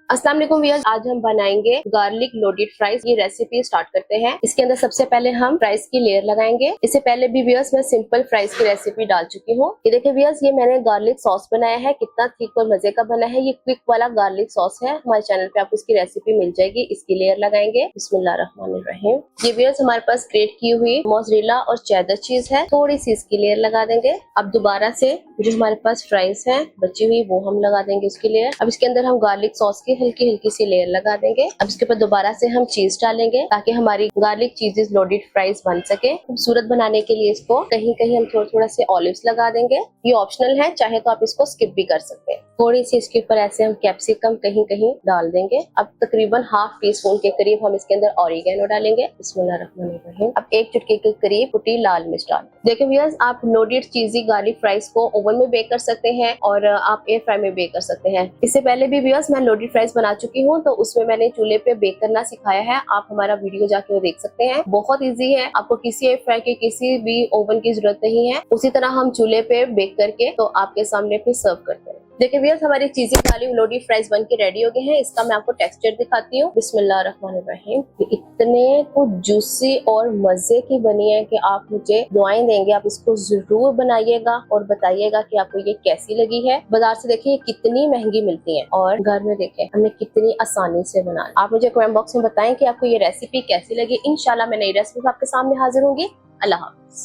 अस्सलाम वालेकुम व्यूअर्स, आज हम बनाएंगे गार्लिक लोडेड फ्राइज। ये रेसिपी स्टार्ट करते हैं। इसके अंदर सबसे पहले हम फ्राइज की लेयर लगाएंगे। इससे पहले भी व्यूअर्स मैं सिंपल फ्राइज की रेसिपी डाल चुकी हूँ। ये देखिए व्यूअर्स, ये मैंने गार्लिक सॉस बनाया है। कितना थिक और मजे का बना है। ये क्विक वाला गार्लिक सॉस है। हमारे चैनल पे आपको इसकी रेसिपी मिल जाएगी। इसकी लेयर लगाएंगे। बिस्मिल्लाहिर्रहमानिर्रहीम। ये व्यूअर्स हमारे पास ग्रेट की हुई मोज़रेला और चेडर चीज है। थोड़ी सी इसकी लेयर लगा देंगे। अब दोबारा से जो हमारे पास फ्राइज है बची हुई, वो हम लगा देंगे इसकी लेयर। अब इसके अंदर हम गार्लिक सॉस की हल्की हल्की सी लेयर लगा देंगे। अब इसके ऊपर दोबारा से हम चीज डालेंगे ताकि हमारी गार्लिक चीजेस लोडेड फ्राइज बन सके। खूबसूरत बनाने के लिए इसको कहीं कहीं हम थोड़ा थोड़ा से ऑलिव्स लगा देंगे। ये ऑप्शनल है, चाहे तो आप इसको स्किप भी कर सकते हैं। थोड़ी सी इसके ऊपर ऐसे हम कैप्सिकम कहीं कहीं डाल देंगे। अब तकरीबन हाफ टी स्पून के करीब हम इसके अंदर ऑरिगेनो डालेंगे। बिस्मिल्लाहिर्रहमानिर्रहीम। अब 1 चुटकी के करीब कुटी लाल मिर्च डाल। देखिए व्यूअर्स, आप लोडेड चीजी गार्लिक फ्राइज को ओवन में बेक कर सकते हैं और आप एयर फ्राई में बेक कर सकते हैं। इससे पहले भी व्यूअर्स मैं लोडेड फ्राइज बना चुकी हूँ, तो उसमें मैंने चूल्हे पे बेक करना सिखाया है। आप हमारा वीडियो जाके वो देख सकते हैं। बहुत इजी है, आपको किसी एयर फ्राई के किसी भी ओवन की जरूरत नहीं है। उसी तरह हम चूल्हे पे बेक करके तो आपके सामने फिर सर्व करते हैं। देखिए व्यूअर्स, हमारी चीजें गार्लिक लोडेड फ्राइज बन के रेडी हो गए हैं। इसका मैं आपको टेक्सचर दिखाती हूँ। बिस्मिल्लाहिर्रहमानिर्रहीम। इतने तो जूसी और मजे की बनी है कि आप मुझे दुआएं देंगे। आप इसको जरूर बनाइएगा और बताइएगा कि आपको ये कैसी लगी है। बाजार से देखिए कितनी महंगी मिलती है और घर में देखें हमने कितनी आसानी से बना। आप मुझे कमेंट बॉक्स में बताएं कि आपको ये रेसिपी कैसी लगी। इंशाल्लाह मैं नई रेसिपी आपके सामने हाजिर होंगी। अल्लाह हाफ़िज़।